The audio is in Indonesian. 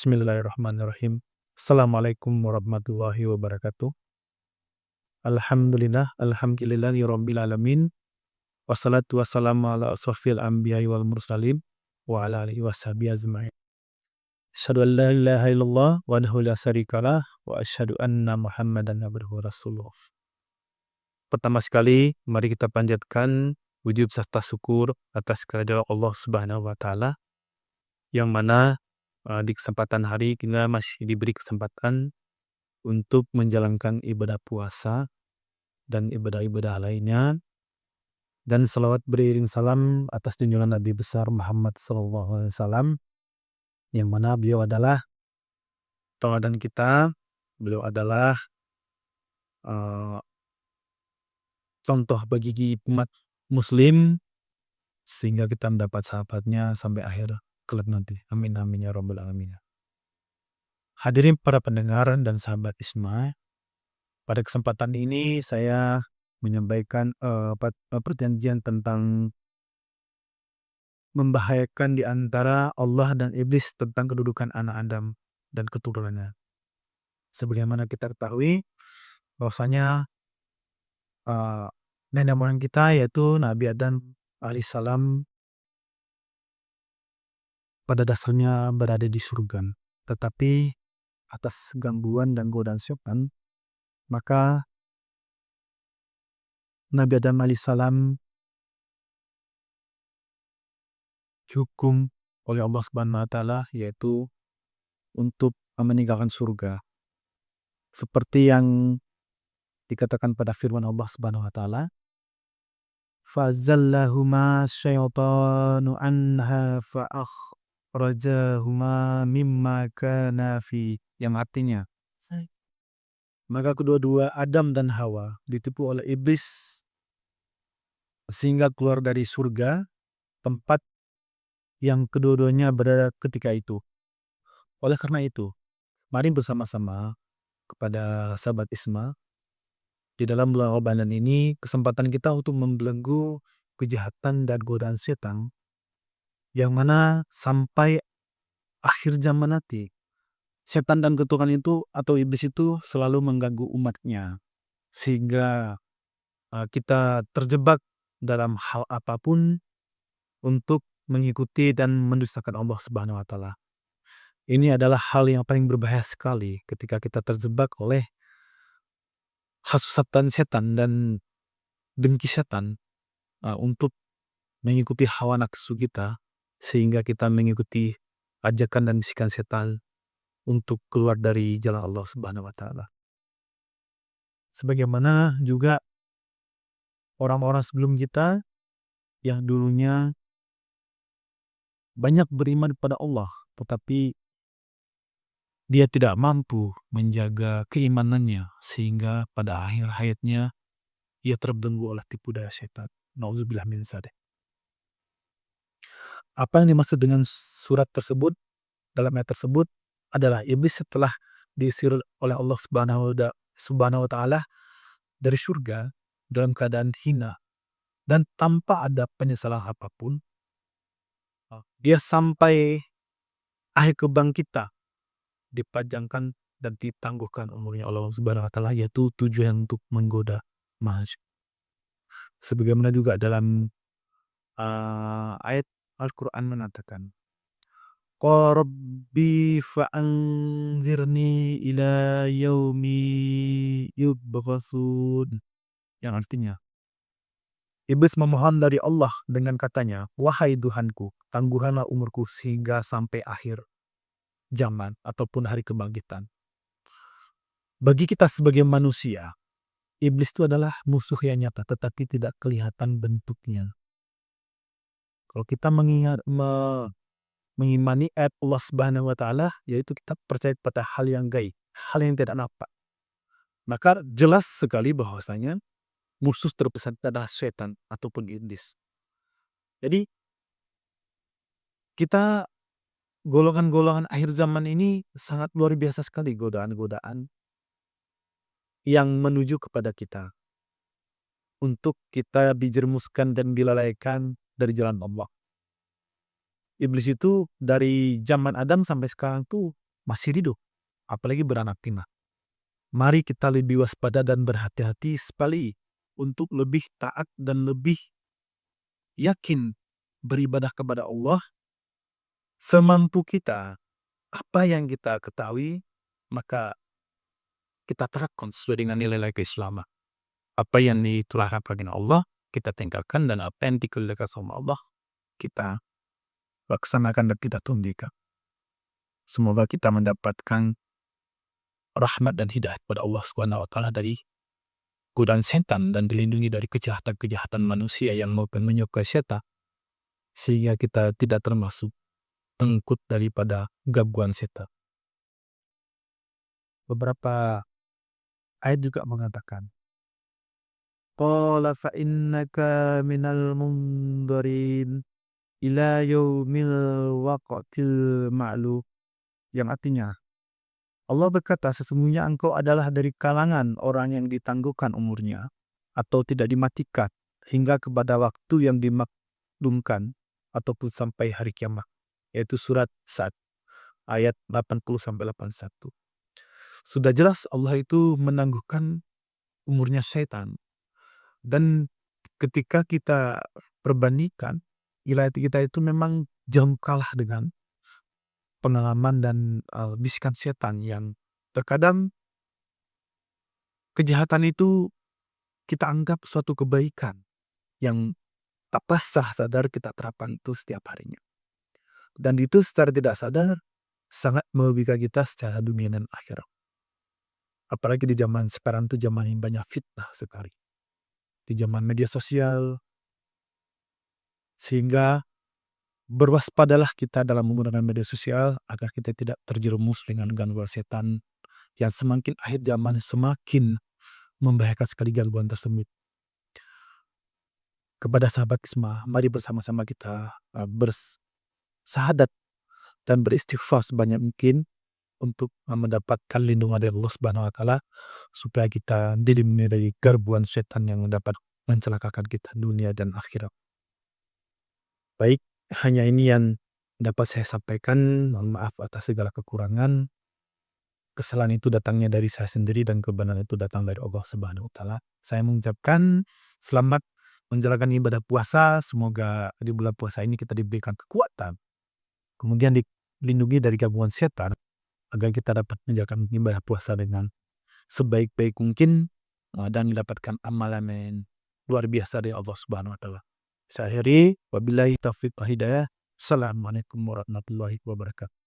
Bismillahirrahmanirrahim. Assalamualaikum warahmatullahi wabarakatuh. Alhamdulillahi rabbil alamin. Wassalatu wassalamu ala asrofil anbiya'i wal mursalin wa ala alihi washabihi ajma'in. Asyhadu an la ilaha illallah wahdahu la syarikalah wa asyhadu anna Muhammadan abduhu wa rasuluh. Pertama sekali, mari kita panjatkan wujud serta syukur atas kehadirat Allah Subhanahu wa taala yang mana di kesempatan hari kita masih diberi kesempatan untuk menjalankan ibadah puasa dan ibadah-ibadah lainnya, dan selawat beriring salam atas junjungan Nabi besar Muhammad SAW, yang mana beliau adalah tauladan kita, beliau adalah uh, contoh bagi umat muslim sehingga kita mendapat sahabatnya sampai akhir kelak nanti. Amin amin ya rabbal alamin. Hadirin para pendengar dan sahabat Isma, pada kesempatan ini saya menyampaikan perjanjian tentang membahayakan di antara Allah dan iblis tentang kedudukan anak Adam dan keturunannya. Sebagaimana kita ketahui bahwasanya nenek moyang kita yaitu Nabi Adam alaihissalam pada dasarnya berada di surga, tetapi atas gangguan dan godaan syaitan, maka Nabi Adam alaihissalam dihukum oleh Allah Subhanahu wa taala yaitu untuk meninggalkan surga. Seperti yang dikatakan pada firman Allah Subhanahu wa taala, "Fazallahuma syaitanu anha fa'akhrajahuma mimma kana fi", yang artinya maka kedua-dua Adam dan Hawa ditipu oleh iblis sehingga keluar dari surga, tempat yang kedua-duanya berada ketika itu. Oleh karena itu, mari bersama-sama kepada sahabat Isma, di dalam bulan Ramadan ini kesempatan kita untuk membelenggu kejahatan dan godaan setan yang mana sampai akhir zaman nanti setan dan keturunan itu atau iblis itu selalu mengganggu umatnya sehingga kita terjebak dalam hal apapun untuk mengikuti dan mendustakan Allah Subhanahu wa taala. Ini adalah hal yang paling berbahaya sekali ketika kita terjebak oleh hasatan setan dan dengki setan untuk mengikuti hawa nafsu kita sehingga kita mengikuti ajakan dan bisikan setan untuk keluar dari jalan Allah Subhanahu wa taala. Sebagaimana juga orang-orang sebelum kita yang dulunya banyak beriman kepada Allah, tetapi dia tidak mampu menjaga keimanannya sehingga pada akhir hayatnya ia terbelenggu oleh tipu daya setan. Nauzubillah min dzalik. Apa yang dimaksud dengan surat tersebut, dalam ayat tersebut adalah iblis setelah diusir oleh Allah Subhanahu wa taala dari surga dalam keadaan hina dan tanpa ada penyesalan apapun, dia sampai akhir kebangkitan dipajangkan dan ditangguhkan umurnya Allah Subhanahu wa taala, yaitu tujuan untuk menggoda manusia. Sebagaimana juga dalam ayat Al-Quran mengatakan, "Qala rabbi fa'anzirni ila yaumi yub'atsun", yang artinya iblis memohon dari Allah dengan katanya, "Wahai Tuhanku, tangguhkanlah umurku sehingga sampai akhir zaman ataupun hari kebangkitan." Bagi kita sebagai manusia, iblis itu adalah musuh yang nyata tetapi tidak kelihatan bentuknya. Kalau kita mengimani ayat Allah Subhanahu wa taala, yaitu kita percaya pada hal yang gaib, hal yang tidak nampak, maka jelas sekali bahwasanya musuh terbesar adalah setan ataupun iblis. Jadi kita golongan-golongan akhir zaman ini sangat luar biasa sekali godaan-godaan yang menuju kepada kita untuk kita dijermuskan dan dilalaikan dari jalan Allah. Iblis itu dari zaman Adam sampai sekarang tuh masih hidup, apalagi beranak pinak. Mari kita lebih waspada dan berhati-hati sekali untuk lebih taat dan lebih yakin beribadah kepada Allah semampu kita. Apa yang kita ketahui, maka kita terapkan sesuai dengan nilai-nilai keislaman. Apa yang diterapkan oleh Allah, kita tinggalkan, dan apa yang dikeluarkan sama Allah, kita laksanakan dan kita tunjukkan. Semoga kita mendapatkan rahmat dan hidayah pada Allah SWT dari godaan setan dan dilindungi dari kejahatan-kejahatan manusia yang maupun menyukai setan, sehingga kita tidak termasuk pengikut daripada gangguan setan. Beberapa ayat juga mengatakan, qala fa innaka minal mundarin ila yaumil waqtil ma'lum, yang artinya Allah berkata, sesungguhnya engkau adalah dari kalangan orang yang ditangguhkan umurnya atau tidak dimatikan hingga kepada waktu yang dimaklumkan ataupun sampai hari kiamat, yaitu surat Sa'ad ayat 80-81. Sudah jelas Allah itu menangguhkan umurnya setan. Dan ketika kita perbandingkan, wilayah kita itu memang jauh kalah dengan pengalaman dan bisikan setan yang terkadang kejahatan itu kita anggap suatu kebaikan yang tak pasah sadar kita terapkan itu setiap harinya. Dan itu secara tidak sadar sangat merugikan kita secara dunia dan akhirat. Apalagi di zaman sekarang itu zaman yang banyak fitnah sekali. Di zaman media sosial, sehingga berwaspadalah kita dalam menggunakan media sosial agar kita tidak terjerumus dengan gangguan setan yang semakin akhir zaman semakin membahayakan sekali gangguan tersebut. Kepada sahabat semua, mari bersama-sama kita bersahadat dan beristighfar sebanyak mungkin untuk mendapatkan lindungan dari Allah Subhanahu wa Ta'ala, supaya kita dilindungi dari gangguan setan yang dapat mencelakakan kita dunia dan akhirat. Baik, hanya ini yang dapat saya sampaikan. Mohon maaf atas segala kekurangan. Kesalahan itu datangnya dari saya sendiri dan kebenaran itu datang dari Allah Subhanahu wa Ta'ala. Saya mengucapkan selamat menjalankan ibadah puasa. Semoga di bulan puasa ini kita diberikan kekuatan, kemudian dilindungi dari gangguan setan, agar kita dapat menjalankan ibadah puasa dengan sebaik-baik mungkin dan mendapatkan amalan yang luar biasa dari Allah Subhanahu wa Ta'ala. Saya akhiri, wabillahi taufiq wal hidayah. Assalamualaikum warahmatullahi wabarakatuh.